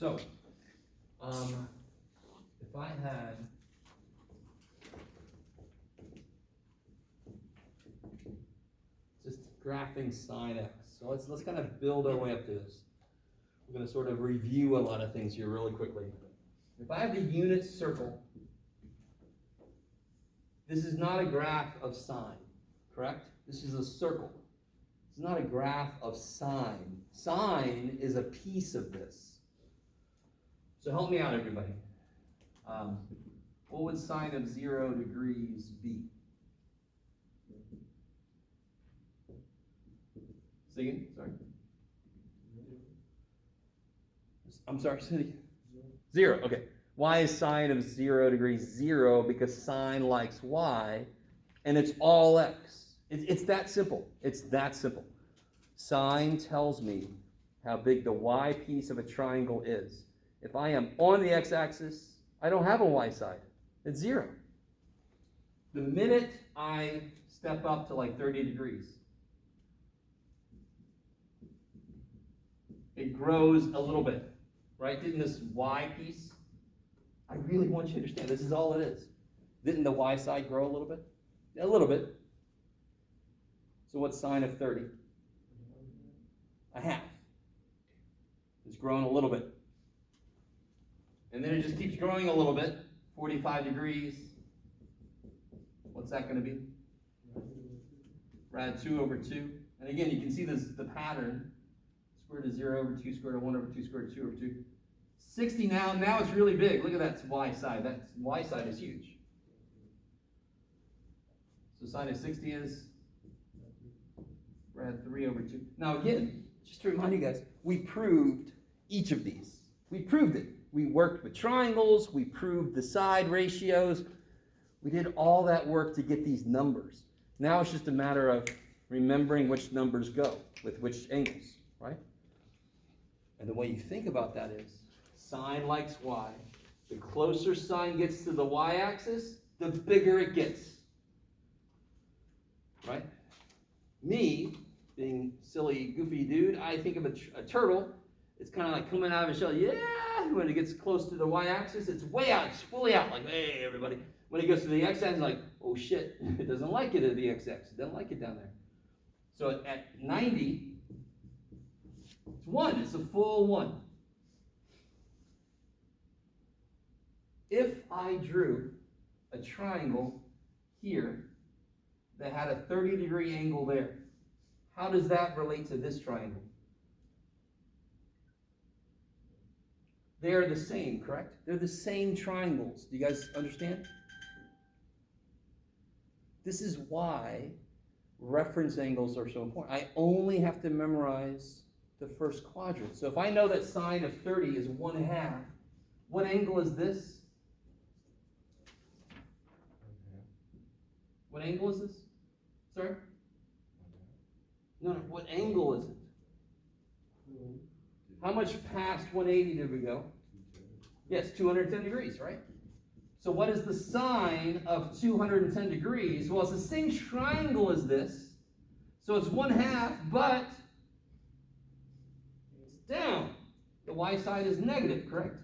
So, if I had just graphing sine x, so let's kind of build our way up to this. We're going to sort of review a lot of things here really quickly. If I have the unit circle, this is not a graph of sine, correct? This is a circle. It's not a graph of sine. Sine is a piece of this. So help me out, everybody. What would sine of 0 degrees be? Say again? Sorry. I'm sorry, say it again. 0, okay. Why is sine of 0 degrees 0? Because sine likes y, and it's all x. It's that simple. It's that simple. Sine tells me how big the y piece of a triangle is. If I am on the x-axis, I don't have a y side. It's 0. The minute I step up to like 30 degrees, it grows a little bit, right? Didn't this y piece, I really want you to understand, this is all it is. Didn't the y side grow a little bit? A little bit. So what's sine of 30? A half. It's grown a little bit. And then it just keeps growing a little bit. 45 degrees. What's that going to be? Rad 2 over 2. And again, you can see this, the pattern. Square root of 0 over 2, square root of 1 over 2, square root of 2 over 2. 60 now it's really big. Look at that y side. That y side is huge. So sine of 60 is rad 3 over 2. Now again, just to remind you guys, we proved each of these. We proved it. We worked with triangles. We proved the side ratios. We did all that work to get these numbers. Now it's just a matter of remembering which numbers go with which angles, right? And the way you think about that is sine likes y. The closer sine gets to the y-axis, the bigger it gets, right? Me, being silly, goofy dude, I think of a turtle. It's kind of like coming out of a shell. Yeah, when it gets close to the y-axis, it's way out. It's fully out. Like, hey, everybody. When it goes to the x-axis, like, oh shit, it doesn't like it at the x-axis. It doesn't like it down there. So at 90, it's 1. It's a full 1. If I drew a triangle here that had a 30-degree angle there, how does that relate to this triangle? They are the same, correct? They're the same triangles. Do you guys understand? This is why reference angles are so important. I only have to memorize the first quadrant. So if I know that sine of 30 is 1/2, what angle is this? What angle is this? Sorry? No, what angle is it? How much past 180 did we go? Yes, 210 degrees, right? So what is the sine of 210 degrees? Well, it's the same triangle as this. So it's 1/2, but it's down. The y side is negative, correct?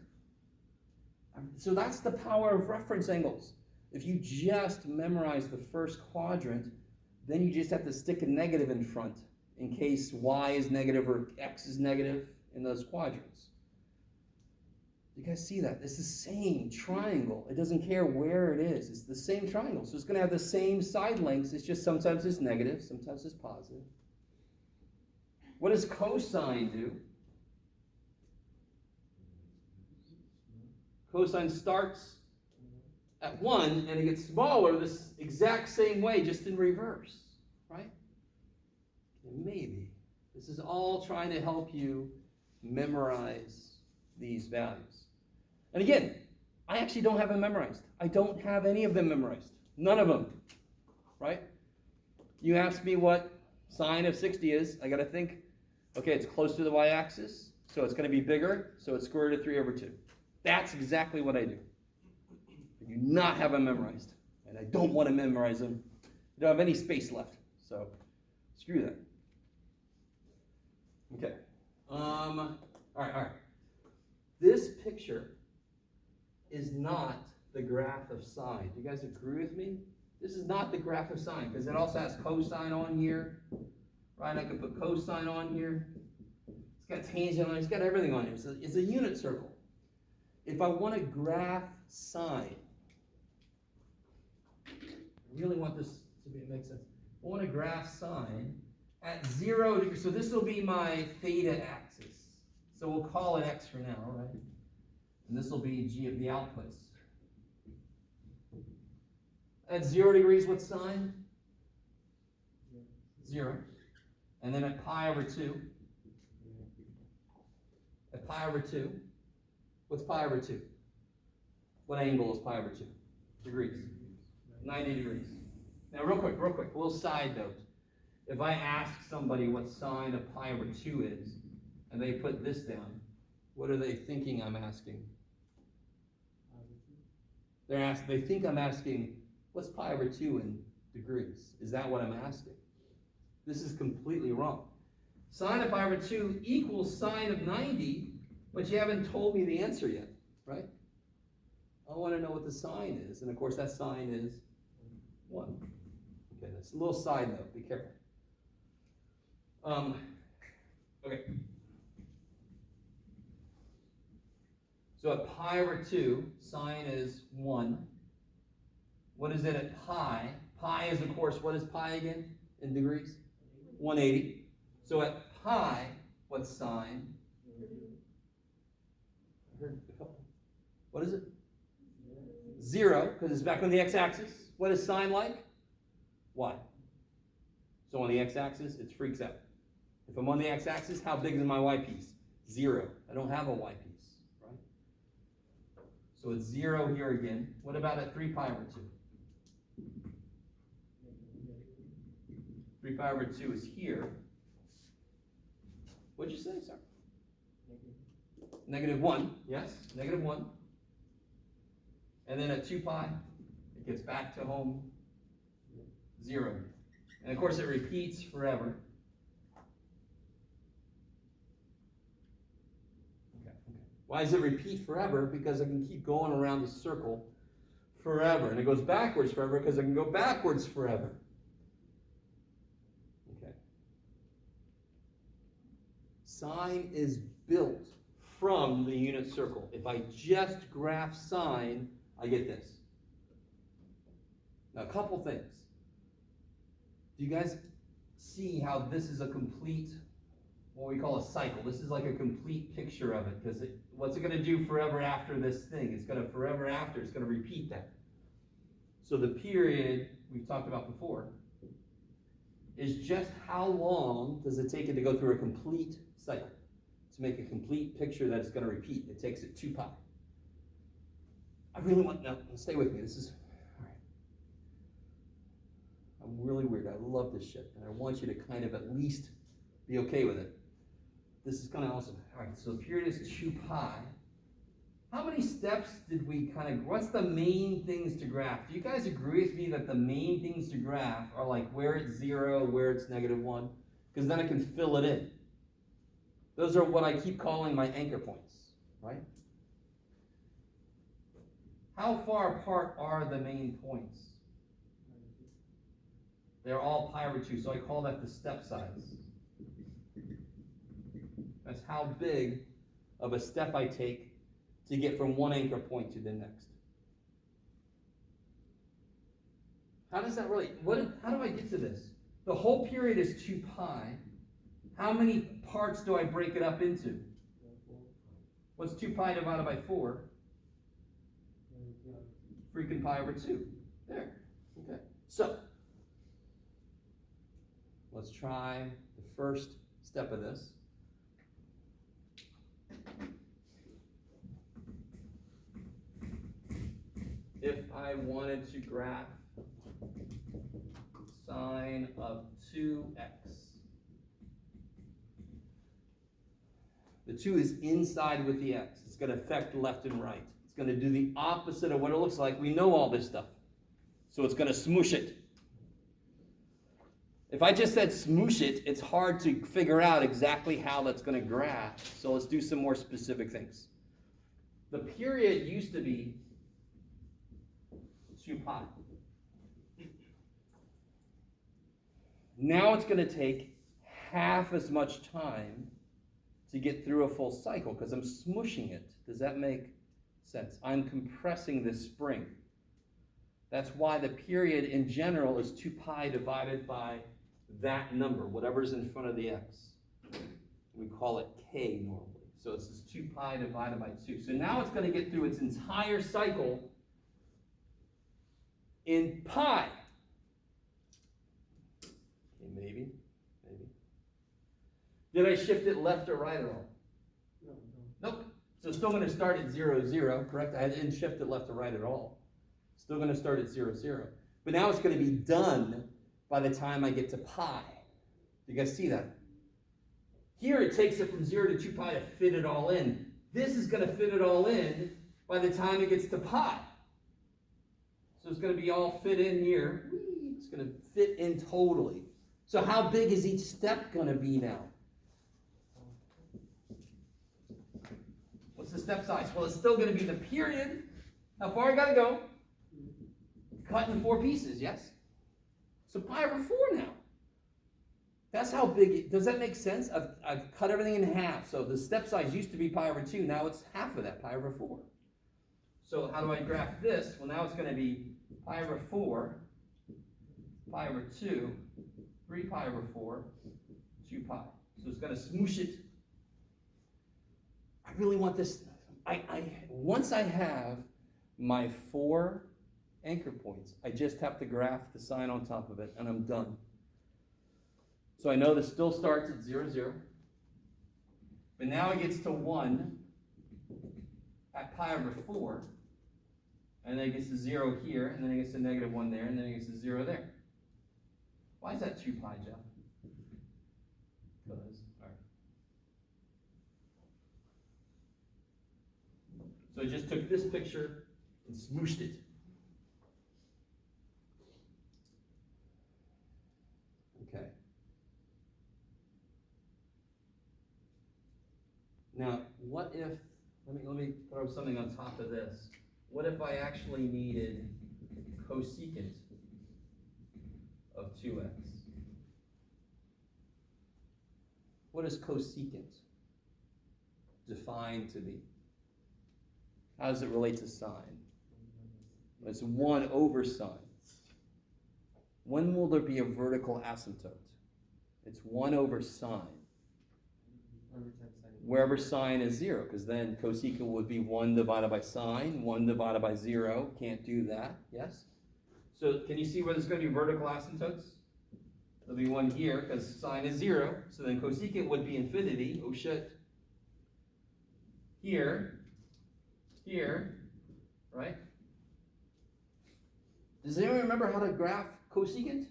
So that's the power of reference angles. If you just memorize the first quadrant, then you just have to stick a negative in front in case y is negative or x is negative in those quadrants. You guys see that? It's the same triangle. It doesn't care where it is. It's the same triangle. So it's going to have the same side lengths. It's just sometimes it's negative, sometimes it's positive. What does cosine do? Cosine starts at 1 and it gets smaller this exact same way, just in reverse, right? And maybe this is all trying to help you memorize these values. And again, I actually don't have them memorized. I don't have any of them memorized. None of them, right? You ask me what sine of 60 is, I got to think, okay, it's close to the y-axis, so it's going to be bigger, so it's square root of 3 over 2. That's exactly what I do. I do not have them memorized, and I don't want to memorize them. I don't have any space left, so screw that. Okay. All right. This picture is not the graph of sine. Do you guys agree with me? This is not the graph of sine, because it also has cosine on here, right? I could put cosine on here. It's got tangent on it. It's got everything on here. So it's a unit circle. If I want to graph sine, I really want this to make sense. I want to graph sine at 0 degrees. So this will be my theta axis. So we'll call it x for now, right? And this will be g of the outputs. At 0 degrees, what's sine? 0. And then at pi over 2. At pi over 2. What's pi over 2? What angle is pi over 2? Degrees. 90 degrees. Now, real quick, a little side note. If I ask somebody what sine of pi over 2 is, and they put this down, what are they thinking I'm asking? They think I'm asking, what's pi over 2 in degrees? Is that what I'm asking? This is completely wrong. Sine of pi over 2 equals sine of 90, but you haven't told me the answer yet, right? I want to know what the sine is, and of course that sine is 1. Okay, that's a little side note, be careful. Okay. So at pi over 2, sine is 1. What is it at pi? Pi is, of course, what is pi again in degrees? 180. So at pi, what's sine? What is it? 0, because it's back on the x-axis. What is sine like? Y. So on the x-axis, it freaks out. If I'm on the x-axis, how big is my y-piece? 0. I don't have a y-piece, right? So it's 0 here again. What about at 3 pi over 2? 3 pi over 2 is here. What'd you say, sir? -1, yes, -1. And then at 2 pi, it gets back to home, 0. And of course it repeats forever. Okay. Why does it repeat forever? Because I can keep going around the circle forever. And it goes backwards forever because I can go backwards forever. Okay. Sine is built from the unit circle. If I just graph sine, I get this. Now, a couple things. Do you guys see how this is a complete, what we call a cycle? This is like a complete picture of it, because what's it going to do forever after this thing? It's going to forever after, it's going to repeat that. So the period we've talked about before is just how long does it take it to go through a complete cycle? To make a complete picture that it's going to repeat. It takes it 2 pi. I really want, now stay with me, this is, all right. I'm really weird, I love this shit, and I want you to kind of at least be okay with it. This is kind of awesome. All right, so the period is 2 pi. How many steps did we what's the main things to graph? Do you guys agree with me that the main things to graph are like where it's 0, where it's -1? Because then I can fill it in. Those are what I keep calling my anchor points, right? How far apart are the main points? They're all pi over 2, so I call that the step size. That's how big of a step I take to get from one anchor point to the next. How does that really, how do I get to this? The whole period is 2 pi. How many parts do I break it up into? What's 2 pi divided by 4? Freaking pi over 2. There. Okay. So, let's try the first step of this. If I wanted to graph sine of 2x, the 2 is inside with the x. It's going to affect left and right. It's going to do the opposite of what it looks like. We know all this stuff. So it's going to smoosh it. If I just said smoosh it, it's hard to figure out exactly how that's going to graph. So let's do some more specific things. The period used to be 2 pi. Now it's going to take half as much time to get through a full cycle because I'm smushing it. Does that make sense? I'm compressing this spring. That's why the period in general is 2 pi divided by that number, whatever's in front of the x. We call it k normally. So it's this 2 pi divided by 2. So now it's going to get through its entire cycle in pi. Okay, maybe. Did I shift it left or right at all? No. Nope. So it's still going to start at 0, 0, correct? I didn't shift it left or right at all. Still going to start at 0, 0. But now it's going to be done by the time I get to pi. Do you guys see that? Here it takes it from 0 to 2 pi to fit it all in. This is going to fit it all in by the time it gets to pi. So it's going to be all fit in here. It's going to fit in totally. So how big is each step going to be now? What's the step size? Well, it's still going to be the period. How far I got to go? Cut in 4 pieces, yes? So pi over 4 now. That's how big it, does that make sense? I've cut everything in half. So the step size used to be pi over 2. Now it's half of that, pi over 4. So how do I graph this? Well, now it's going to be pi over 4, pi over 2, 3 pi over 4, 2 pi. So it's going to smoosh it. I really want this. Once I have my 4 anchor points, I just have to graph the sign on top of it, and I'm done. So I know this still starts at 0, 0. But now it gets to 1 at pi over 4. And then it gets to 0 here, and then it gets to negative 1 there, and then it gets to 0 there. Why is that 2 pi, Jeff? Because, all right. So I just took this picture and smooshed it. Okay. Now, what if, let me throw something on top of this. What if I actually needed cosecant of 2x? What is cosecant defined to be? How does it relate to sine? It's 1 over sine. When will there be a vertical asymptote? It's 1 over sine. Wherever sine is 0, because then cosecant would be 1 divided by sine, 1 divided by 0. Can't do that, yes? So can you see where there's going to be vertical asymptotes? There'll be one here, because sine is 0. So then cosecant would be infinity. Oh, shit. Here, right? Does anyone remember how to graph cosecant?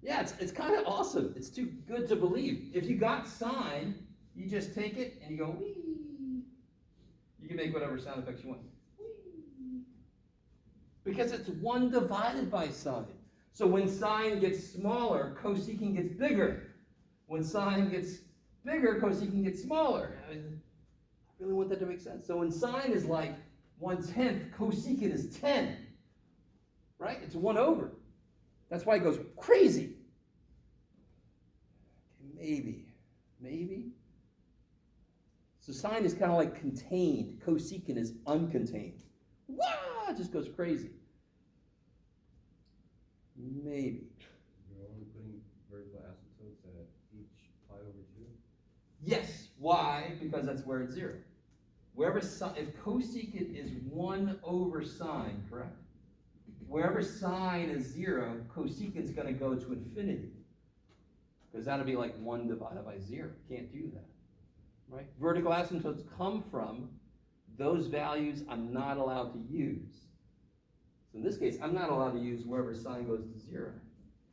Yeah, it's kind of awesome. It's too good to believe. If you got sine, you just take it and you go, wee. You can make whatever sound effects you want. Wee. Because it's 1 divided by sine. So when sine gets smaller, cosecant gets bigger. When sine gets bigger, cosecant gets smaller. I really want that to make sense. So when sine is like 1/10, cosecant is 10. Right? It's 1 over. That's why it goes crazy. Okay, maybe. So sine is kind of like contained. Cosecant is uncontained. Wow, it just goes crazy. Maybe. You're only putting vertical asymptotes at each pi over 2? Yes. Why? Because that's where it's 0. Wherever if cosecant is 1 over sine, correct? Wherever sine is 0, cosecant is going to go to infinity. Because that'll be like 1 divided by 0. Can't do that. Right? Vertical asymptotes come from those values I'm not allowed to use. So in this case, I'm not allowed to use wherever sine goes to 0.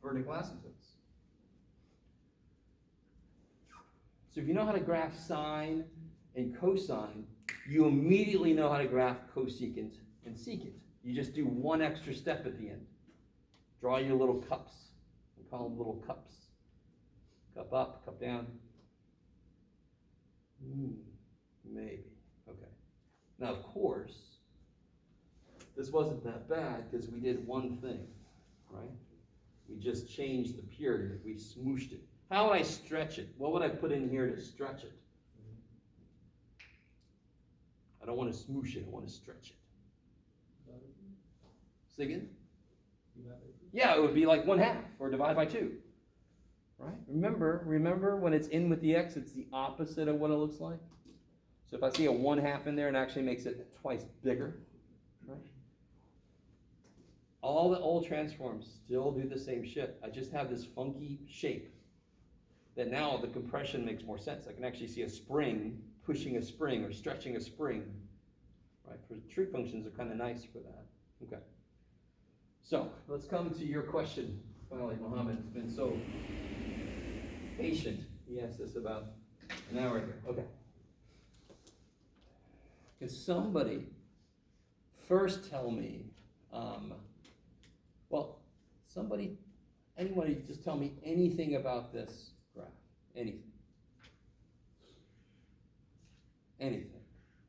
Vertical asymptotes. So if you know how to graph sine and cosine, you immediately know how to graph cosecant and secant. You just do one extra step at the end. Draw your little cups. We call them little cups. Cup up, cup down. Maybe. Okay. Now, of course, this wasn't that bad because we did one thing, right? We just changed the period. We smooshed it. How would I stretch it? What would I put in here to stretch it? I don't want to smoosh it. I want to stretch it. Say again? Yeah, it would be like 1/2 or divide by 2. Right? Remember when it's in with the x, it's the opposite of what it looks like? So if I see a 1/2 in there, it actually makes it twice bigger. Right? All the old transforms still do the same shit. I just have this funky shape that now the compression makes more sense. I can actually see a spring pushing a spring or stretching a spring. Right? For trig functions are kind of nice for that. Okay. So let's come to your question. Finally, Mohammed has been so patient. He asked this about an hour ago. Okay. Can somebody first tell me, anybody just tell me anything about this graph? Anything. Anything,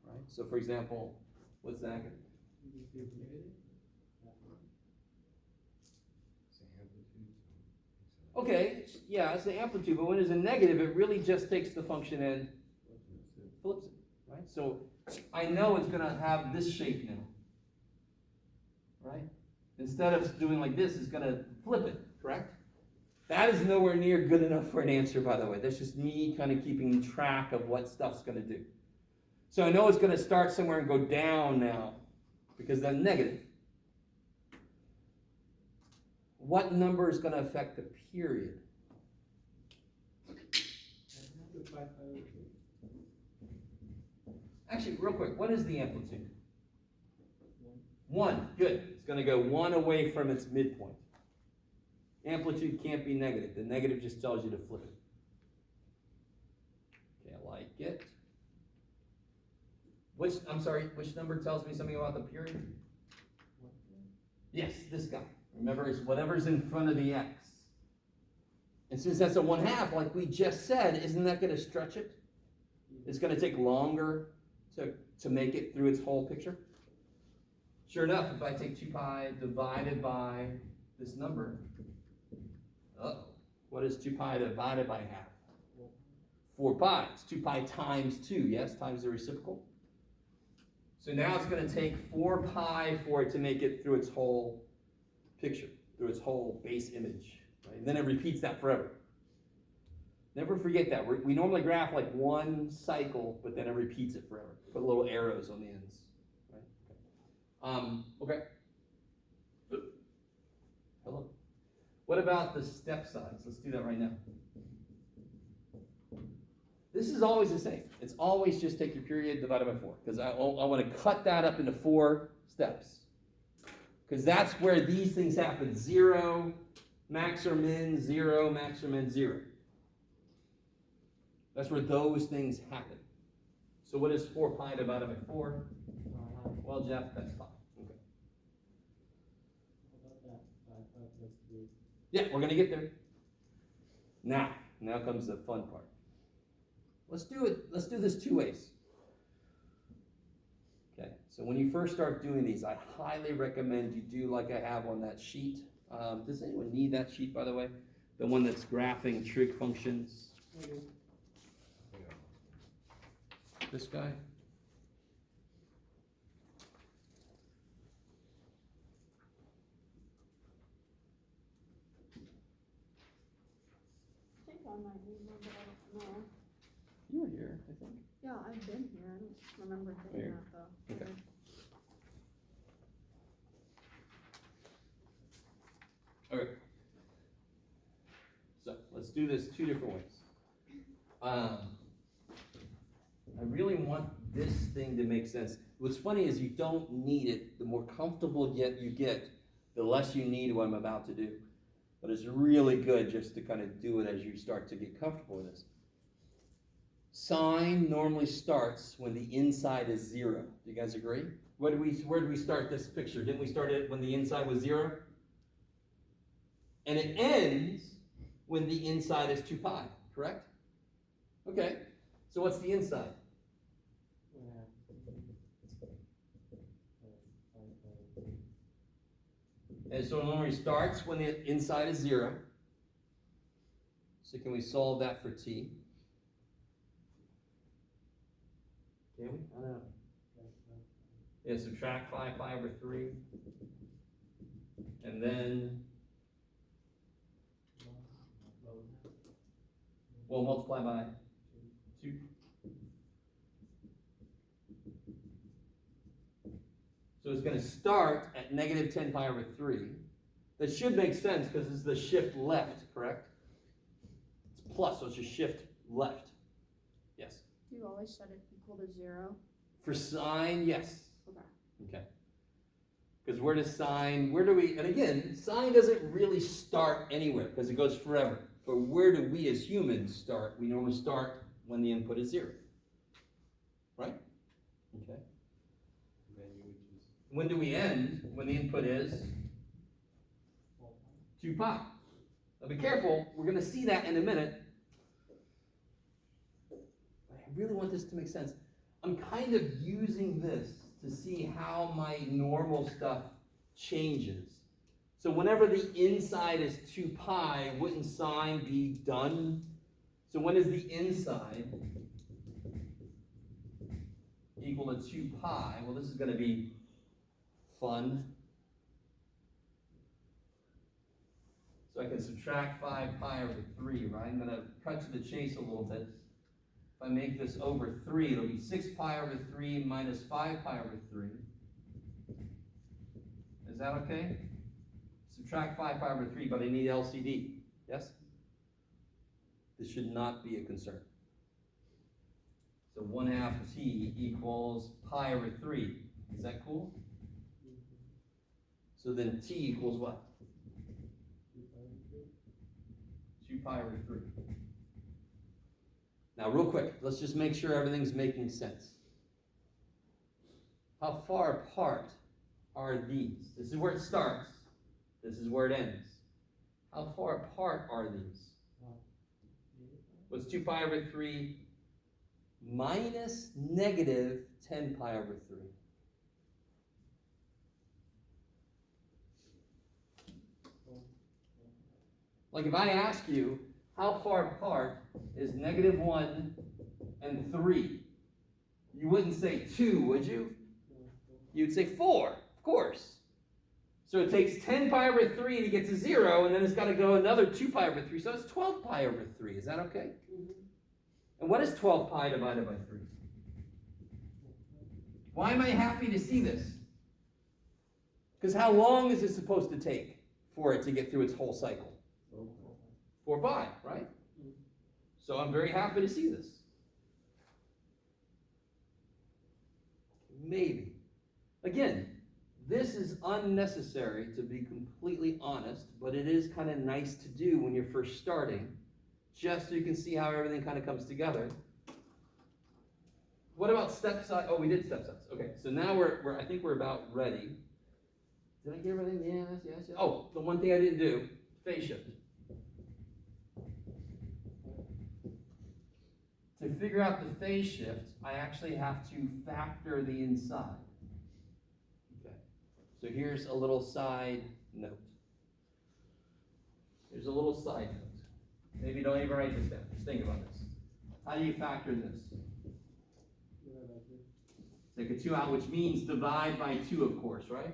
right? So for example, what's that? Okay, yeah, it's the amplitude, but when it's a negative, it really just takes the function and flips it, right? So I know it's going to have this shape now, right? Instead of doing like this, it's going to flip it, correct? That is nowhere near good enough for an answer, by the way. That's just me kind of keeping track of what stuff's going to do. So I know it's going to start somewhere and go down now, because that's negative. What number is going to affect the period? Actually, real quick, what is the amplitude? 1. Good. It's going to go 1 away from its midpoint. Amplitude can't be negative. The negative just tells you to flip it. Okay, I like it. Which number tells me something about the period? Yes, this guy. Remember, it's whatever's in front of the x. And since that's a 1/2, like we just said, isn't that going to stretch it? It's going to take longer to make it through its whole picture. Sure enough, if I take 2 pi divided by this number, what is 2 pi divided by 1/2? 4 pi. It's 2 pi times 2, yes, times the reciprocal. So now it's going to take 4 pi for it to make it through its whole picture, through its whole base image. Right? And then it repeats that forever. Never forget that. We normally graph like one cycle, but then it repeats it forever. Put little arrows on the ends. Right? Okay. Hello. What about the step size? Let's do that right now. This is always the same. It's always just take your period divided by 4, because I want to cut that up into 4 steps. Because that's where these things happen. 0, max or min, 0, max or min, 0. That's where those things happen. So what is 4 pi divided by 4? Well, Jeff, that's pi. Okay. Yeah, we're going to get there. Now comes the fun part. Let's do it. Let's do this 2 ways. Okay, so when you first start doing these, I highly recommend you do like I have on that sheet. Does anyone need that sheet, by the way? The one that's graphing trig functions. This guy? I think I might need one, but I don't know. You were here, I think. Yeah, I've been here. I don't remember doing Here. that though. Okay. Okay. So let's do this 2 different ways. I really want this thing to make sense. What's funny is you don't need it. The more comfortable you get, the less you need what I'm about to do. But it's really good just to kind of do it as you start to get comfortable with this. Sine normally starts when the inside is 0. Do you guys agree? Where did we start this picture? Didn't we start it when the inside was 0? And it ends when the inside is 2 pi, correct? Okay, so what's the inside? And so it normally starts when the inside is 0. So can we solve that for t? Can we? I don't know. Yeah, subtract 5 pi over 3. And then we'll multiply by 2. So it's going to start at negative 10 pi over 3. That should make sense because it's the shift left, correct? It's plus, so it's just shift left. Yes? You always set it equal to 0. For sine, yes. Okay. Okay. Because where does sine, and again, sine doesn't really start anywhere because it goes forever. But where do we as humans start? We normally start when the input is 0. Right? Okay. When do we end? When the input is 2 pi. Now be careful, we're going to see that in a minute. I really want this to make sense. I'm kind of using this to see how my normal stuff changes. So whenever the inside is 2 pi, wouldn't sine be done? So when is the inside equal to 2 pi? Well, this is going to be fun. So I can subtract 5 pi over 3, right? I'm going to cut to the chase a little bit. If I make this over 3, it'll be 6 pi over 3 minus 5 pi over 3. Is that okay? Subtract 5 pi over 3, but I need LCD. Yes? This should not be a concern. So 1/2 t equals pi over 3. Is that cool? So then t equals what? 2 pi over 3. Now, real quick, let's just make sure everything's making sense. How far apart are these? This is where it starts. This is where it ends. How far apart are these? What's 2 pi over 3 minus negative 10 pi over 3? Like if I ask you, how far apart is negative 1 and 3? You wouldn't say 2, would you? You'd say 4, of course. So it takes 10 pi over 3 to get to 0, and then it's got to go another 2 pi over 3, so it's 12 pi over 3. Is that okay? Mm-hmm. And what is 12 pi divided by 3? Why am I happy to see this? Because how long is it supposed to take for it to get through its whole cycle? 4 pi, right? So I'm very happy to see this. Maybe. Again, this is unnecessary, to be completely honest, but it is kind of nice to do when you're first starting, just so you can see how everything kind of comes together. What about step size? Oh, we did step size. Okay, so now I think we're about ready. Did I get everything? Yes. Oh, the one thing I didn't do, phase shift. To figure out the phase shift, I actually have to factor the inside. Okay, so here's a little side note. Here's a little side note. Maybe don't even write this down. Just think about this. How do you factor this? Take a 2 out, which means divide by 2, of course, right?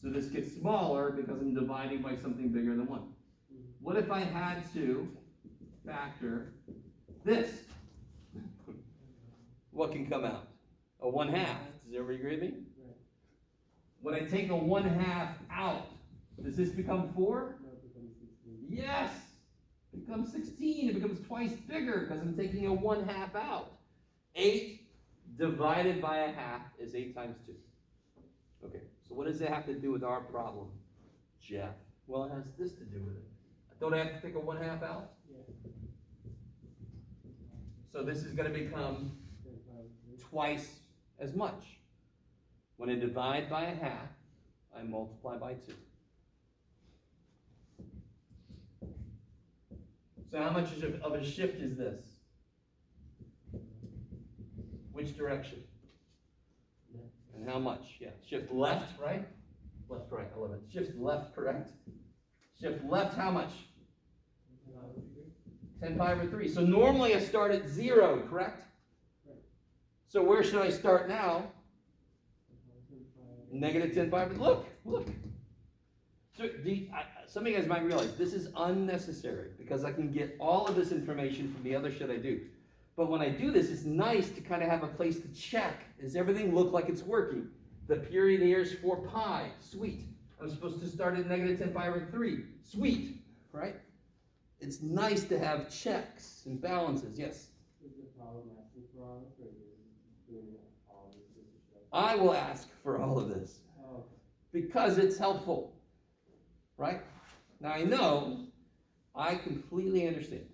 So this gets smaller because I'm dividing by something bigger than 1. What if I had to factor this? What can come out? A 1/2. Does everybody agree with me? Right. When I take a 1/2 out, does this become 4? No, it becomes 16. Yes! It becomes 16. It becomes twice bigger because I'm taking a 1/2 out. 8 divided by 1/2 is 8 times 2. Okay, so what does that have to do with our problem, Jeff? Well, it has this to do with it. Don't I have to take a 1/2 out? Yeah. So this is going to become twice as much. When I divide by 1/2, I multiply by 2. So how much of a shift is this? Which direction? And how much? Yeah, shift left, right? Left, right, 11. Shift left, correct? Shift left, how much? 10 pi over 3. So normally I start at 0, correct? So where should I start now? Negative 10 pi over 3. Look. So some of you guys might realize this is unnecessary because I can get all of this information from the other shit I do. But when I do this, it's nice to kind of have a place to check. Does everything look like it's working? The period here is 4 pi. Sweet. I'm supposed to start at negative 10 pi over 3. Sweet. Right? It's nice to have checks and balances. Yes? Is the problem asking for all this, or is it doing all this just to show? I will ask for all of this Oh, because it's helpful. Right? Now I know, I completely understand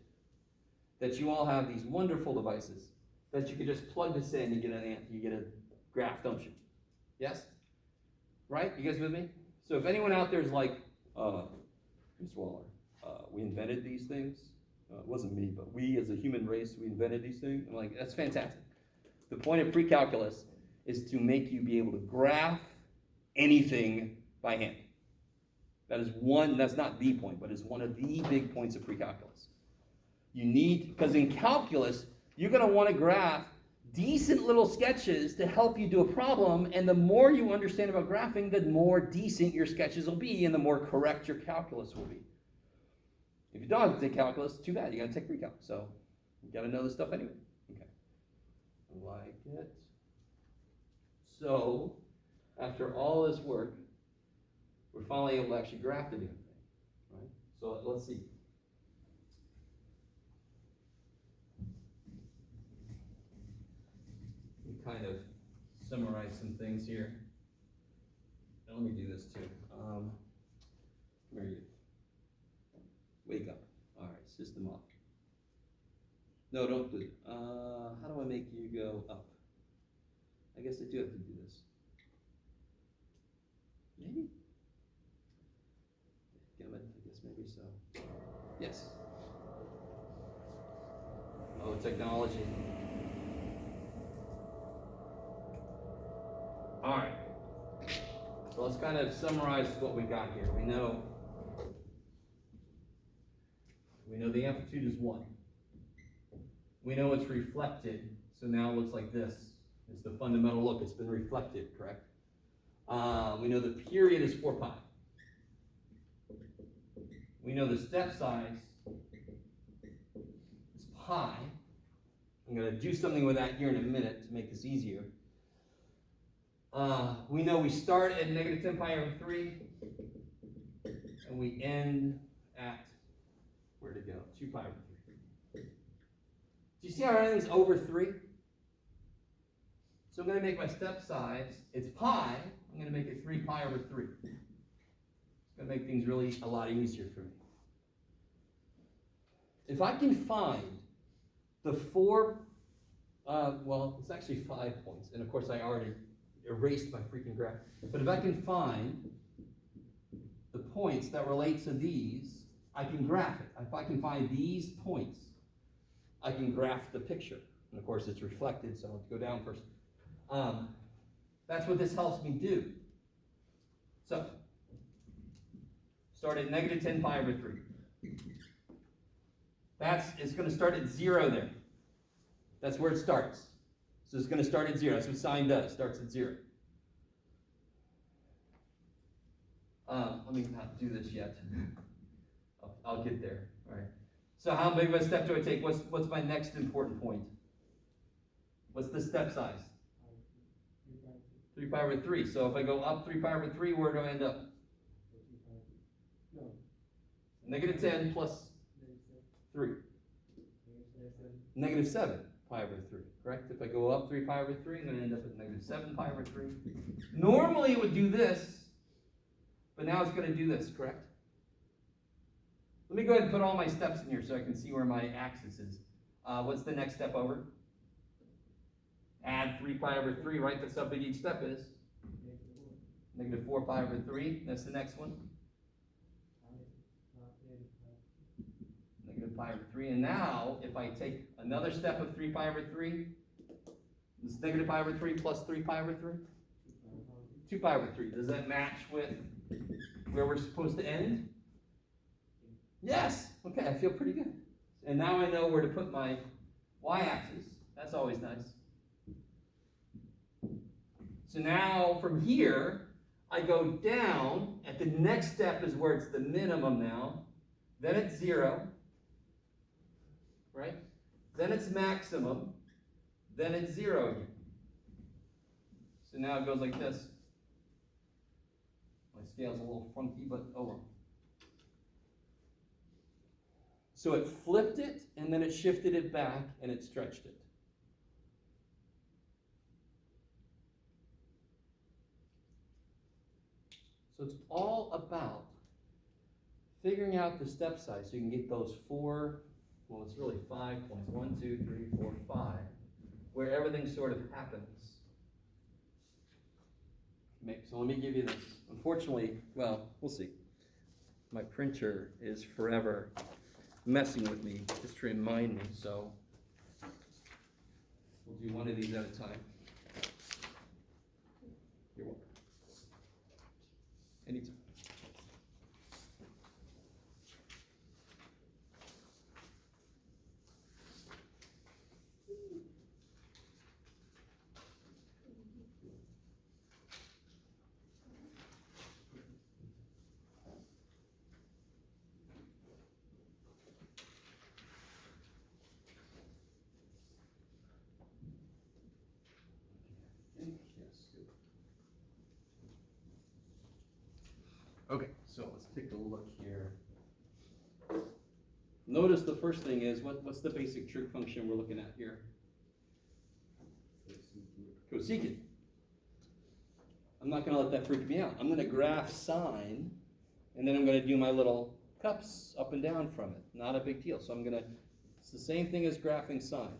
that you all have these wonderful devices that you can just plug this in and you get a graph, don't you? Yes? Right? You guys with me? So if anyone out there is like, Ms. Waller, we invented these things. It wasn't me, but we as a human race, we invented these things. I'm like, that's fantastic. The point of pre-calculus is to make you be able to graph anything by hand. That's not the point, but it's one of the big points of pre-calculus. You need, because in calculus, you're going to want to graph decent little sketches to help you do a problem, and the more you understand about graphing, the more decent your sketches will be, and the more correct your calculus will be. If you don't have to take calculus, too bad, you got to take pre-calc, so you got to know this stuff anyway. Okay, like it. So, after all this work, we're finally able to actually graph the damn thing, right? So let's see. Kind of summarize some things here. Now, let me do this too. Where are you? Wake up. All right, system off. No, don't do it. How do I make you go up? I guess I do have to do this. Maybe? Damn it, I guess maybe so. Yes. Oh, technology. All right, so let's kind of summarize what we got here. We know the amplitude is 1. We know it's reflected, so now it looks like this. It's the fundamental look. It's been reflected, correct? We know the period is 4 pi. We know the step size is pi. I'm going to do something with that here in a minute to make this easier. We know we start at negative 10 pi over 3, and we end at, where'd it go? 2 pi over 3. Do you see how everything's over 3? So I'm going to make my step size, it's pi, I'm going to make it 3 pi over 3. It's going to make things really a lot easier for me. If I can find the 4, well, it's actually 5 points, and of course I already erased my freaking graph. But if I can find the points that relate to these, I can graph it. If I can find these points, I can graph the picture. And of course it's reflected, so I'll go down first. That's what this helps me do. So, start at negative 10 pi over 3. It's going to start at 0 there. That's where it starts. So it's going to start at 0. That's what sine does. Starts at 0. Let me not do this yet. I'll get there. All right. So how big of a step do I take? What's my next important point? What's the step size? 3 pi over 3. So if I go up 3 pi over 3, where do I end up? Negative 10 plus 3. Negative 7 pi over 3, correct? If I go up 3 pi over 3, I'm going to end up at negative 7 pi over 3. Normally it would do this, but now it's going to do this, correct? Let me go ahead and put all my steps in here so I can see where my axis is. What's the next step over? Add 3 pi over 3, right? That's how big each step is. Negative 4 pi over 3. That's the next one. Negative pi over 3. And now, if I take another step of 3 pi over 3, this is negative pi over 3 plus 3 pi over 3. 2 pi over 3, does that match with where we're supposed to end? Yes. Okay, I feel pretty good. And now I know where to put my y-axis. That's always nice. So now from here, I go down. At the next step is where it's the minimum now. Then it's 0. Right? Then it's maximum. Then it's 0 again. So now it goes like this. My scale's a little funky, but oh well. So it flipped it, and then it shifted it back, and it stretched it. So it's all about figuring out the step size so you can get those 4, well, it's really 5 points. 1, 2, 3, 4, 5, where everything sort of happens. So let me give you this. Unfortunately, well, we'll see. My printer is forever messing with me just to remind me, so we'll do one of these at a time. You're welcome. Anytime. Okay, so let's take a look here. Notice the first thing is, what's the basic trig function we're looking at here? Cosecant. I'm not going to let that freak me out. I'm going to graph sine, and then I'm going to do my little cups up and down from it. Not a big deal. So I'm going to, it's the same thing as graphing sine.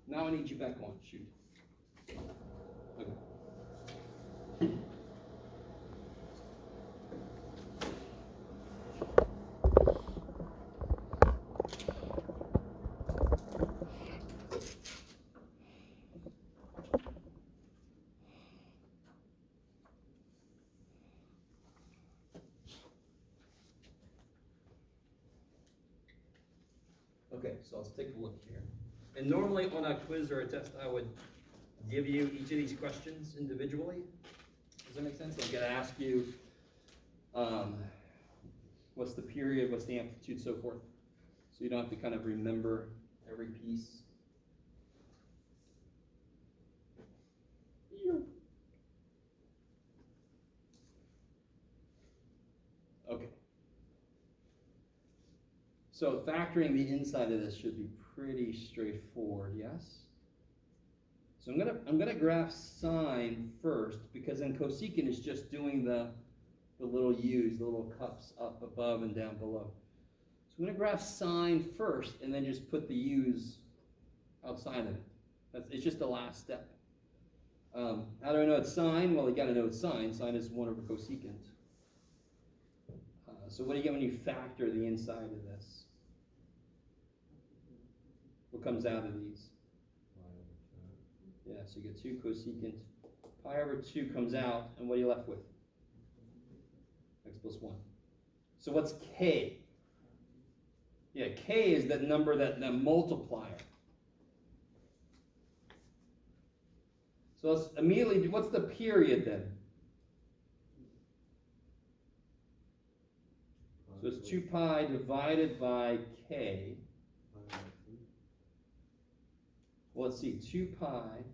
Now I need you back on. Shoot. Okay. Okay, so let's take a look here. And normally on a quiz or a test, I would give you each of these questions individually. Does that make sense? I'm going to ask you, what's the period, what's the amplitude, so forth. So you don't have to kind of remember every piece. Okay. So factoring the inside of this should be pretty straightforward, yes? So I'm gonna graph sine first, because then cosecant is just doing the little u's, the little cups up above and down below. So I'm gonna graph sine first, and then just put the u's outside of it. It's just the last step. How do I know it's sine? Well, you gotta know it's sine. Sine is 1 over cosecant. So what do you get when you factor the inside of this? What comes out of these? Yeah, so you get 2 cosecant. Pi over 2 comes out, and what are you left with? X plus 1. So what's k? Yeah, k is that number, that multiplier. So let's immediately do, what's the period then? So it's 2 pi divided by k. Well, let's see, 2 pi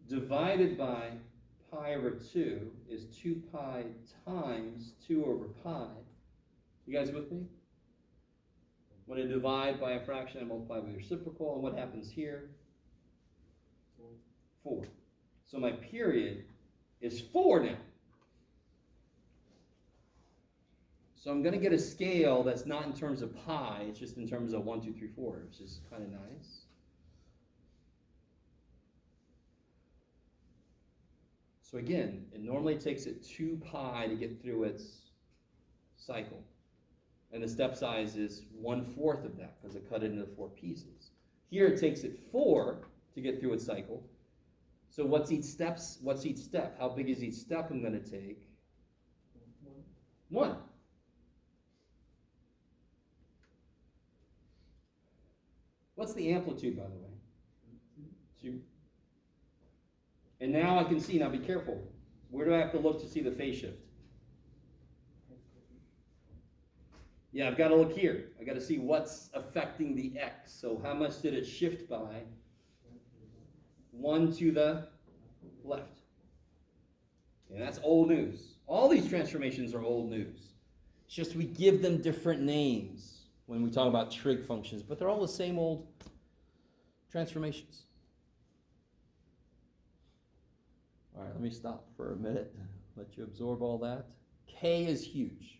divided by pi over 2 is 2 pi times 2 over pi. You guys with me? When I divide by a fraction, I multiply by the reciprocal, and what happens here? 4. So my period is 4 now. So I'm going to get a scale that's not in terms of pi, it's just in terms of 1, 2, 3, 4, which is kind of nice. So again, it normally takes it 2 pi to get through its cycle. And the step size is 1/4 of that, because it cut it into 4 pieces. Here it takes it 4 to get through its cycle. So what's each step? How big is each step I'm going to take? 1. What's the amplitude, by the way? 2. And now I can see, now be careful. Where do I have to look to see the phase shift? Yeah, I've got to look here. I've got to see what's affecting the x. So how much did it shift by? 1 to the left. And that's old news. All these transformations are old news. It's just we give them different names when we talk about trig functions, but they're all the same old transformations. All right, let me stop for a minute, let you absorb all that. K is huge.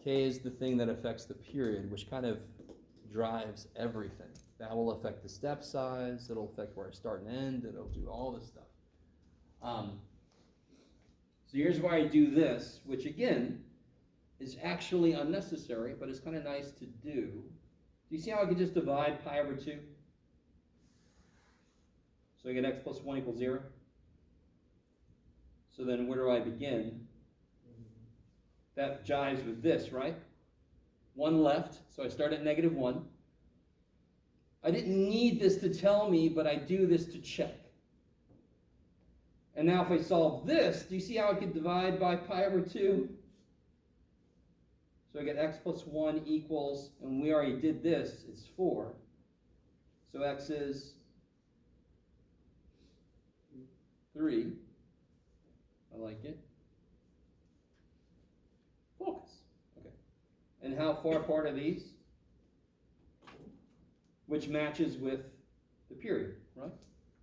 K is the thing that affects the period, which kind of drives everything. That will affect the step size, it'll affect where I start and end, it'll do all this stuff. So here's why I do this, which again, is actually unnecessary, but it's kind of nice to do. Do you see how I could just divide pi over 2? So I get x plus 1 equals 0. So then where do I begin? That jives with this, right? 1 left, so I start at negative 1. I didn't need this to tell me, but I do this to check. And now if I solve this, do you see how I could divide by pi over 2? So I get x plus 1 equals, and we already did this, it's 4. So x is 3. I like it. Focus. Okay. And how far apart are these? Which matches with the period, right?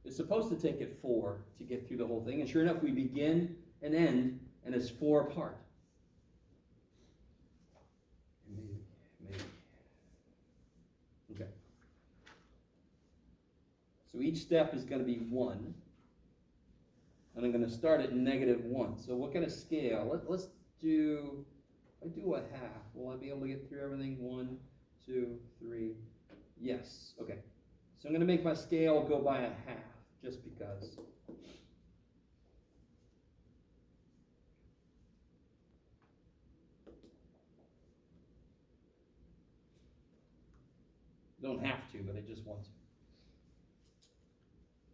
It's supposed to take it 4 to get through the whole thing. And sure enough, we begin and end, and it's 4 apart. Maybe. Okay. So each step is going to be 1. And I'm going to start at negative 1. So what kind of scale? Let's do, if I do a half, will I be able to get through everything? 1, 2, 3. Yes. Okay. So I'm going to make my scale go by a half, just because. Don't have to, but I just want to.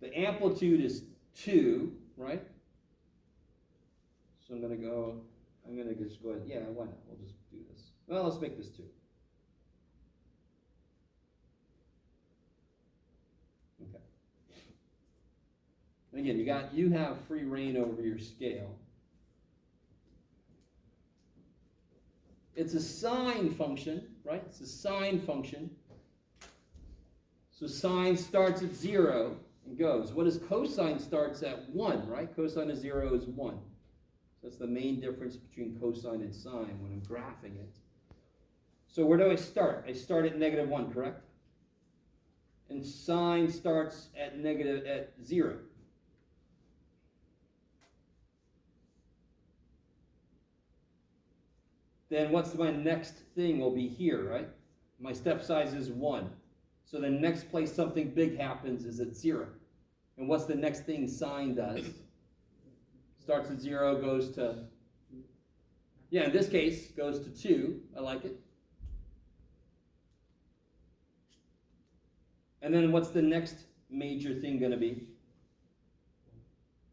The amplitude is 2, right? So I'm going to just go ahead. Yeah, why not? We'll just do this. Well, let's make this 2. Okay. And again, you have free reign over your scale. It's a sine function, right? It's a sine function. So sine starts at 0 and goes. What is cosine? Starts at 1, right? Cosine of 0 is 1. So that's the main difference between cosine and sine when I'm graphing it. So where do I start? I start at negative 1, correct? And sine starts at 0. Then what's my next thing will be here, right? My step size is 1. So the next place something big happens is at 0. And what's the next thing sine does? Starts at 0, goes to, yeah, in this case, goes to 2. I like it. And then what's the next major thing going to be?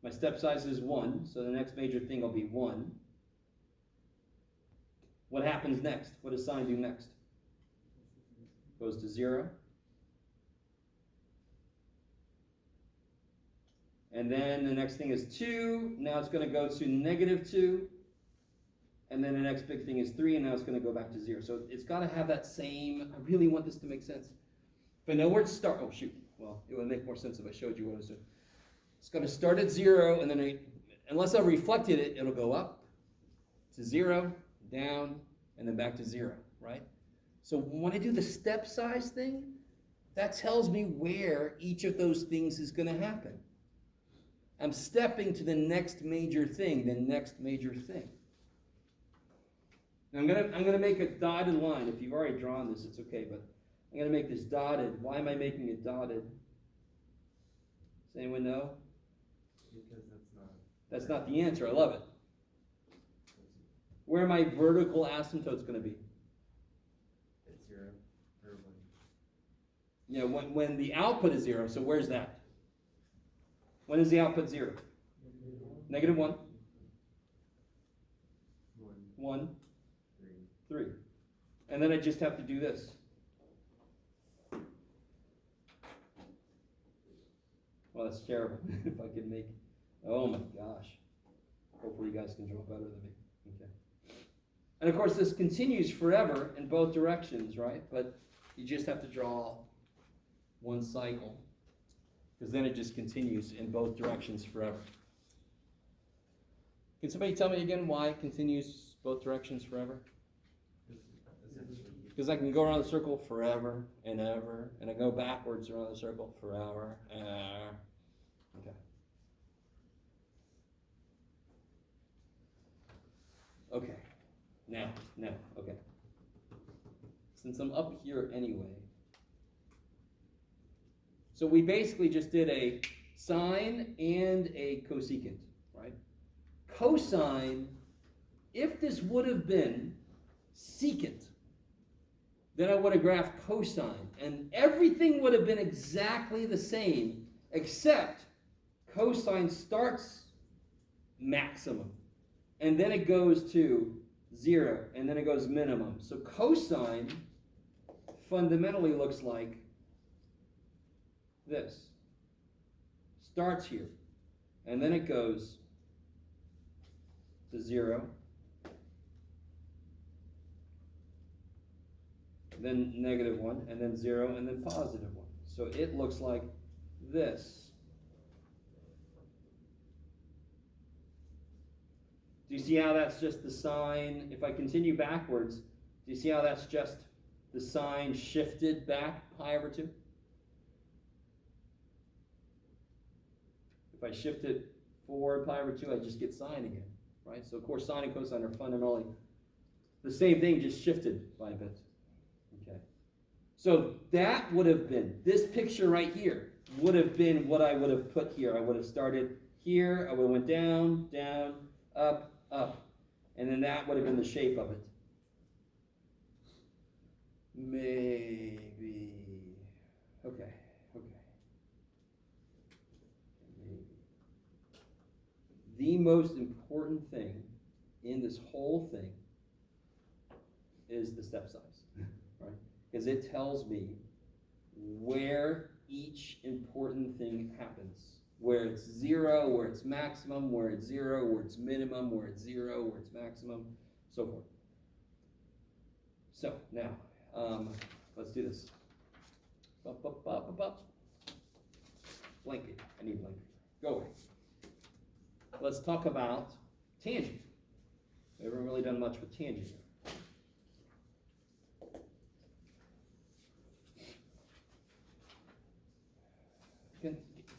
My step size is 1, so the next major thing will be 1. What happens next? What does sine do next? Goes to 0. And then the next thing is 2. Now it's going to go to negative 2. And then the next big thing is 3, and now it's going to go back to 0. So it's got to have that same, I really want this to make sense. If I know where to start, oh shoot, well, it would make more sense if I showed you what it was doing. It's going to start at 0, and then unless I reflected it, it'll go up to 0, down, and then back to 0, right? So when I do the step size thing, that tells me where each of those things is going to happen. I'm stepping to the next major thing, the next major thing. Now I'm gonna make a dotted line. If you've already drawn this, it's okay, but I'm gonna make this dotted. Why am I making it dotted? anyone know? Because That's not the answer. I love it. Where are my vertical asymptotes going to be? it's 0, or 1. Yeah, when the output is 0, so where's that? When is the output 0? Negative 1, 1, 1, 3. 3. And then I just have to do this. Well, that's terrible. If I can make, oh my gosh. Hopefully you guys can draw better than me. Okay. And of course this continues forever in both directions, right? But you just have to draw one cycle, because then it just continues in both directions forever. Can somebody tell me again why it continues both directions forever? Essentially, Because I can go around the circle forever and ever, and I go backwards around the circle forever and ever. Okay. Okay. Now, okay. Since I'm up here anyway. So we basically just did a sine and a cosecant, right? Cosine, if this would have been secant, then I would have graphed cosine, and everything would have been exactly the same, except cosine starts maximum, and then it goes to 0, and then it goes minimum. So cosine fundamentally looks like this. Starts here, and then it goes to 0, then negative 1, and then 0, and then positive 1. So it looks like this. Do you see how that's just the sine? If I continue backwards, do you see how that's just the sine shifted back pi over 2? If I shift it forward pi over 2, I just get sine again, right? So of course sine and cosine are fundamentally the same thing, just shifted by a bit. Okay. So that would have been, this picture right here would have been what I would have put here. I would have started here, I would have went down, down, up, up. And then that would have been the shape of it. Maybe. Okay. Maybe. The most important thing in this whole thing is the step size, right? Because it tells me where each important thing happens. Where it's 0, where it's maximum, where it's 0, where it's minimum, where it's 0, where it's maximum, so forth. So now, let's do this. Blanket. I need blanket. Go away. Let's talk about tangent. We haven't really done much with tangent here.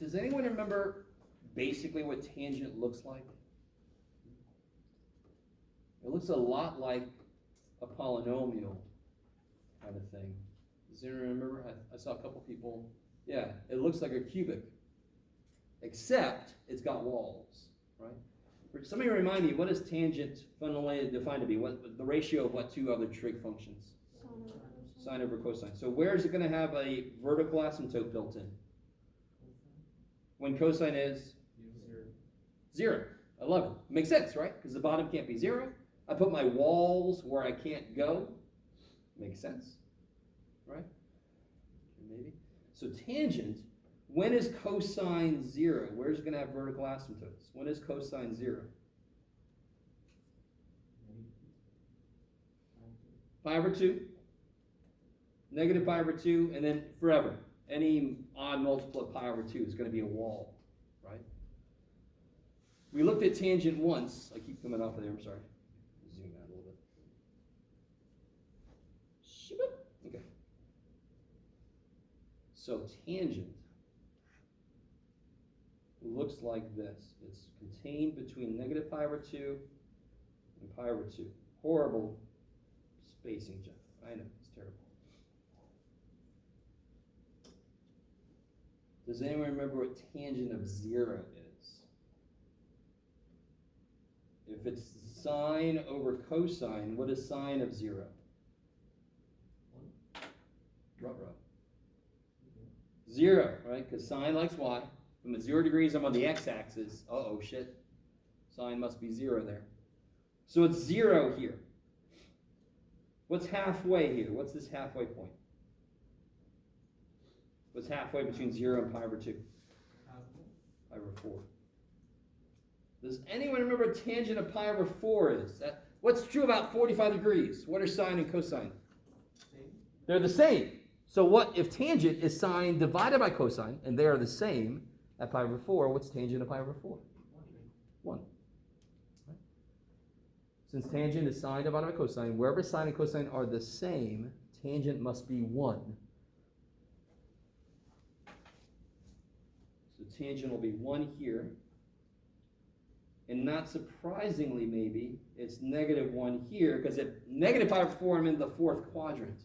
Does anyone remember basically what tangent looks like? It looks a lot like a polynomial kind of thing. Does anyone remember? I saw a couple people. Yeah, it looks like a cubic, except it's got walls, right? Somebody remind me, what is tangent fundamentally defined to be? What the ratio of what two other trig functions? Sine over cosine. So where is it going to have a vertical asymptote built in? When cosine is 0. I love it. Makes sense, right? Because the bottom can't be 0. I put my walls where I can't go. Makes sense, right? Maybe. So tangent, when is cosine 0? Where's it going to have vertical asymptotes? When is cosine 0? Pi over 2. Negative pi over 2, and then forever. Any odd multiple of pi over 2 is going to be a wall, right? We looked at tangent once. I keep coming off of there, I'm sorry. Zoom out a little bit. Okay. So tangent looks like this. It's contained between negative pi over 2 and pi over 2. Horrible spacing, Jeff. I know, it's terrible. Does anyone remember what tangent of 0 is? If it's sine over cosine, what is sine of 0? Ruh-roh. 0, right? Because sine likes y. From at 0 degrees, I'm on the x-axis. Uh-oh, shit. Sine must be 0 there. So it's 0 here. What's halfway here? What's this halfway point? What's halfway between 0 and pi over 2? Pi over 4. Does anyone remember what tangent of pi over 4 is? What's true about 45 degrees? What are sine and cosine? They're the same. So what if tangent is sine divided by cosine, and they are the same at pi over 4, what's tangent of pi over 4? 1. Right? Since tangent is sine divided by cosine, wherever sine and cosine are the same, tangent must be 1. So tangent will be 1 here. And not surprisingly, maybe, it's -1 here, because at negative pi over 4, I'm in the 4th quadrant.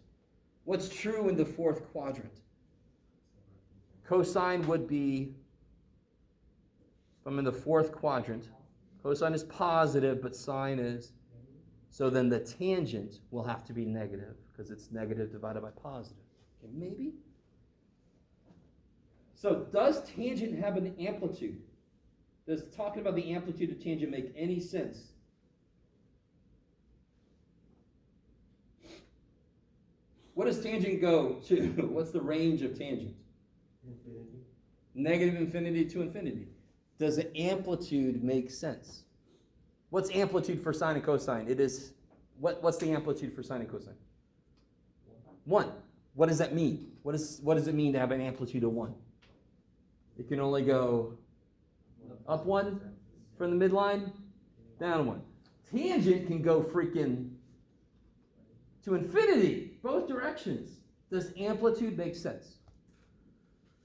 What's true in the 4th quadrant? Cosine would be, if I'm in the 4th quadrant, cosine is positive, but sine is, so then the tangent will have to be negative, because it's negative divided by positive. Okay, maybe? So does tangent have an amplitude? Does talking about the amplitude of tangent make any sense? What does tangent go to? What's the range of tangent? Infinity. Negative infinity to infinity. Does the amplitude make sense? What's amplitude for sine and cosine? It is, what's the amplitude for sine and cosine? 1. What does that mean? What does it mean to have an amplitude of 1? It can only go up 1 from the midline, down 1. Tangent can go freaking to infinity, both directions. Does amplitude make sense?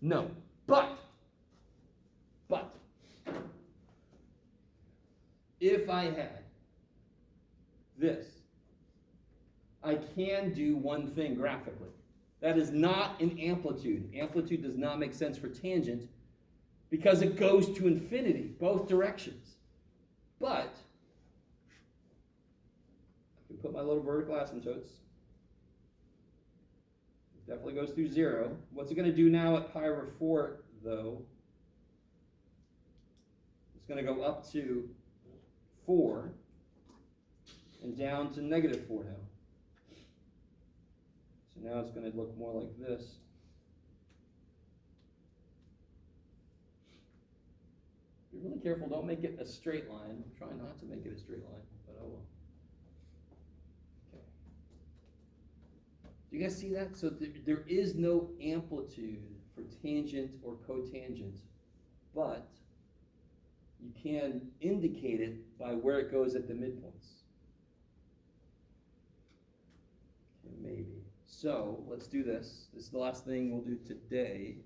No. But, if I had this, I can do one thing graphically. That is not an amplitude. Amplitude does not make sense for tangent because it goes to infinity, both directions. But I can put my little vertical asymptotes. It definitely goes through 0. What's it going to do now at pi over 4, though? It's going to go up to 4 and down to -4 now. So now it's going to look more like this. Be really careful, don't make it a straight line. I'm trying not to make it a straight line, but oh well. Okay. Do you guys see that? So there is no amplitude for tangent or cotangent, but you can indicate it by where it goes at the midpoints. Okay, maybe. So let's do this. This is the last thing we'll do today.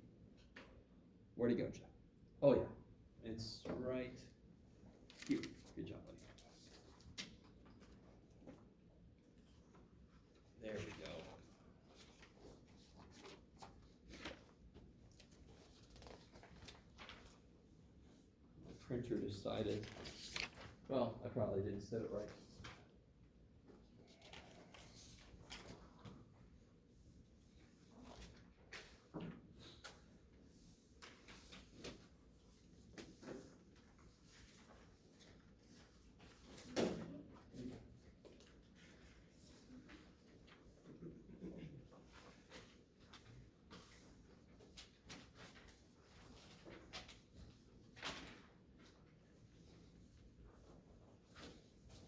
Where'd it go, Jeff? Oh yeah, it's right here. Good job, buddy. There we go. My printer decided, well, I probably didn't set it right.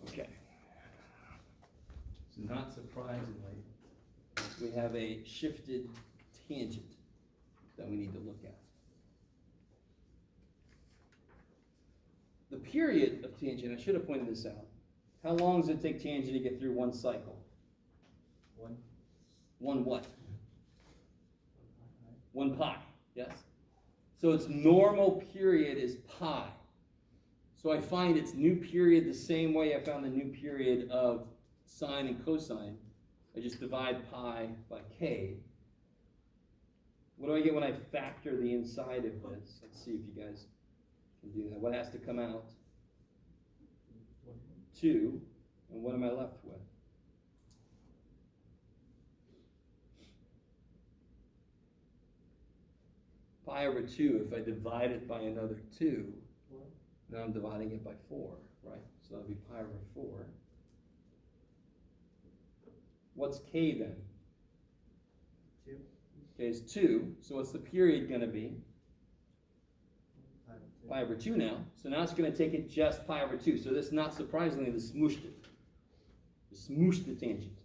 Okay. So not surprisingly, we have a shifted tangent that we need to look at. The period of tangent, I should have pointed this out. How long does it take tangent to get through one cycle? One what? 1 pi, yes? So its normal period is pi. So I find its new period the same way I found the new period of sine and cosine. I just divide pi by k. What do I get when I factor the inside of this? Let's see if you guys can do that. What has to come out? 2. And what am I left with? Pi over 2, if I divide it by another 2, now I'm dividing it by 4, right? So that'll be pi over 4. What's k then? 2. K is 2, so what's the period going to be? Pi over 2 now. So now it's going to take it just pi over 2. So this, not surprisingly, this smooshed it. It smooshed the tangent.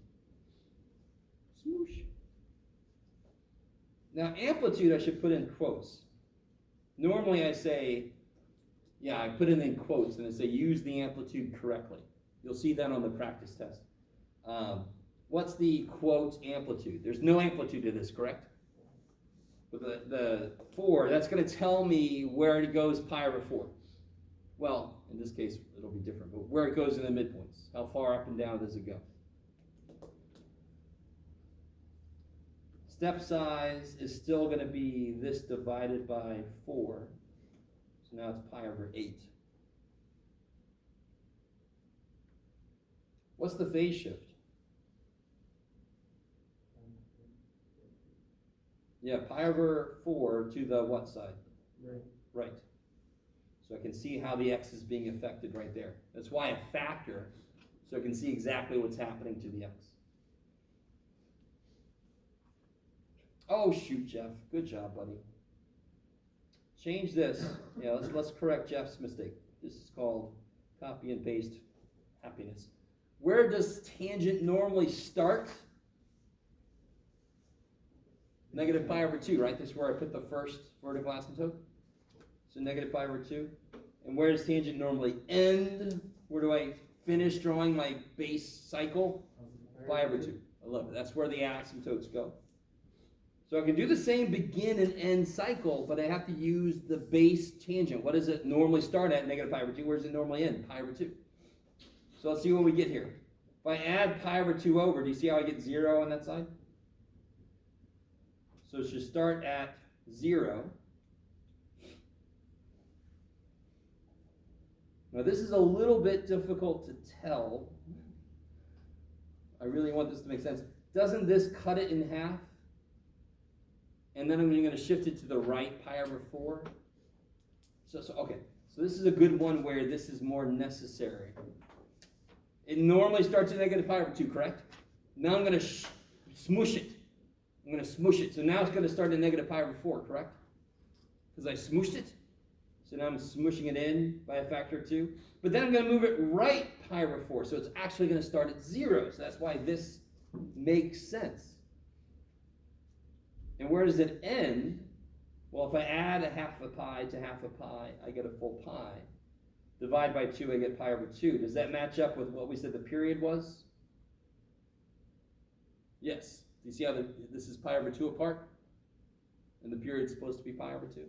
Smoosh. Now amplitude I should put in quotes. Normally I say, I put it in quotes and I say use the amplitude correctly. You'll see that on the practice test. What's the quote amplitude? There's no amplitude to this, correct? With the 4, that's going to tell me where it goes pi over 4. Well, in this case, it'll be different, but where it goes in the midpoints. How far up and down does it go? Step size is still going to be this divided by 4. So now it's pi over 8. What's the phase shift? Yeah, pi over 4 to the what side? Right. Right. So I can see how the x is being affected right there. That's why I factor, so I can see exactly what's happening to the x. Oh shoot, Jeff. Good job, buddy. Change this. Yeah, let's correct Jeff's mistake. This is called copy and paste happiness. Where does tangent normally start? Negative pi over 2, right? This is where I put the first vertical asymptote. So negative pi over 2. And where does tangent normally end? Where do I finish drawing my base cycle? Pi over 2. I love it. That's where the asymptotes go. So I can do the same begin and end cycle, but I have to use the base tangent. What does it normally start at? Negative pi over 2. Where does it normally end? Pi over 2. So let's see what we get here. If I add pi over 2 over, do you see how I get 0 on that side? So it should start at 0. Now this is a little bit difficult to tell. I really want this to make sense. Doesn't this cut it in half? And then I'm going to shift it to the right, pi over 4. Okay. So this is a good one where this is more necessary. It normally starts at negative pi over 2, correct? Now I'm going to smoosh it. I'm going to smoosh it. So now it's going to start at negative pi over 4, correct? Because I smooshed it. So now I'm smooshing it in by a factor of 2. But then I'm going to move it right pi over 4. So it's actually going to start at 0. So that's why this makes sense. And where does it end? Well, if I add a half a pi to half a pi, I get a full pi. Divide by 2, I get pi over 2. Does that match up with what we said the period was? Yes. Do you see how this is pi over 2 apart? And the period is supposed to be pi over 2?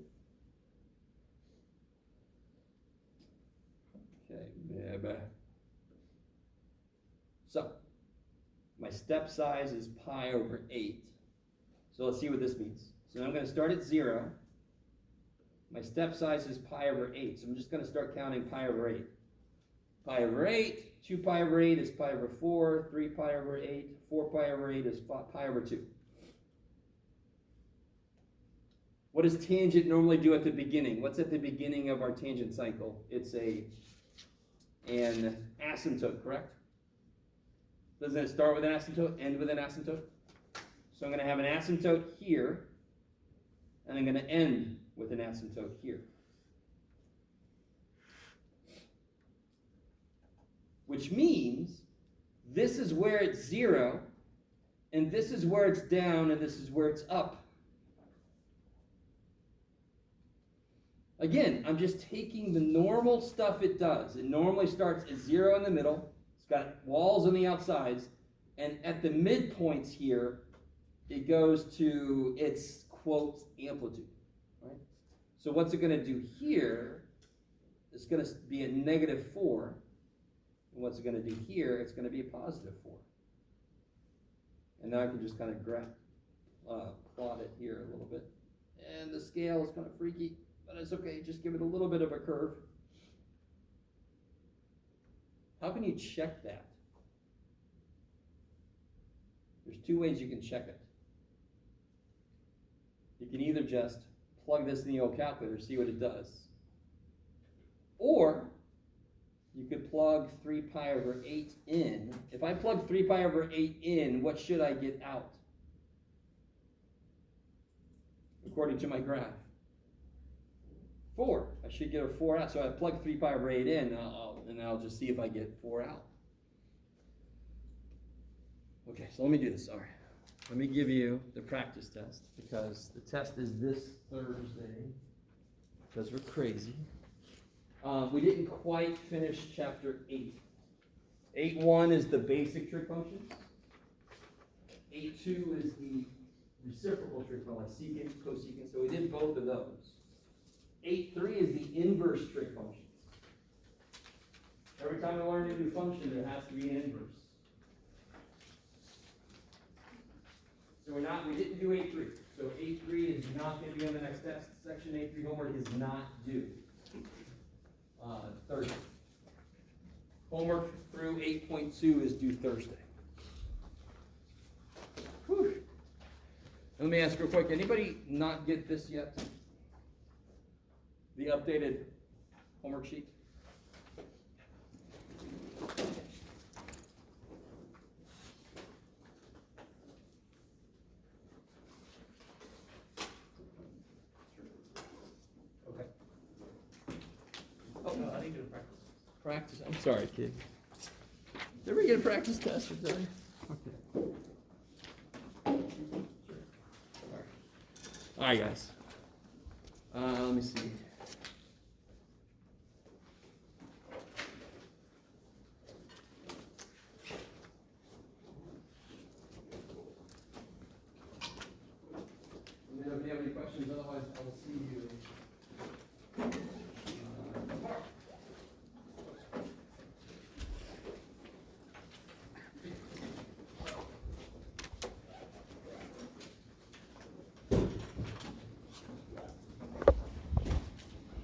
Okay. So, my step size is pi over 8. So let's see what this means. So I'm going to start at 0. My step size is pi over 8. So I'm just going to start counting pi over 8. Pi over 8, 2 pi over 8 is pi over 4, 3 pi over 8, 4 pi over 8 is pi over 2. What does tangent normally do at the beginning? What's at the beginning of our tangent cycle? It's an asymptote, correct? Doesn't it start with an asymptote, end with an asymptote? So I'm going to have an asymptote here, and I'm going to end with an asymptote here. Which means this is where it's 0, and this is where it's down, and this is where it's up. Again, I'm just taking the normal stuff it does. It normally starts at 0 in the middle. It's got walls on the outsides, and at the midpoints here, it goes to its, quote, amplitude, right? So what's it going to do here? It's going to be at negative 4. And what's it going to do here? It's going to be a positive 4. And now I can just kind of graph. plot it here a little bit. And the scale is kind of freaky, but it's okay, just give it a little bit of a curve. How can you check that? There's two ways you can check it. You can either just plug this in the old calculator, see what it does. Or you could plug 3 pi over 8 in. If I plug 3 pi over 8 in, what should I get out? According to my graph. 4. I should get a 4 out. So I plug 3 pi over 8 in, and I'll just see if I get 4 out. Okay, so let me do this. All right. Let me give you the practice test, because the test is this Thursday, because we're crazy. We didn't quite finish chapter 8. 8.1 is the basic trig functions. 8.2 is the reciprocal trig function, like secant, cosecant, so we did both of those. 8.3 is the inverse trig functions. Every time we learn a new function, there has to be an inverse. So we didn't do 8.3. So 8.3 is not going to be on the next test. Section 8.3 homework is not due Thursday. Homework through 8.2 is due Thursday. Whew. Let me ask real quick, anybody not get this yet? The updated homework sheet? Okay. Oh, no, I need to practice. Practice, I'm sorry, kid. Did we get a practice test for today? Okay. All right, guys. Let me see. Let me know if you have any questions. Otherwise, I will see you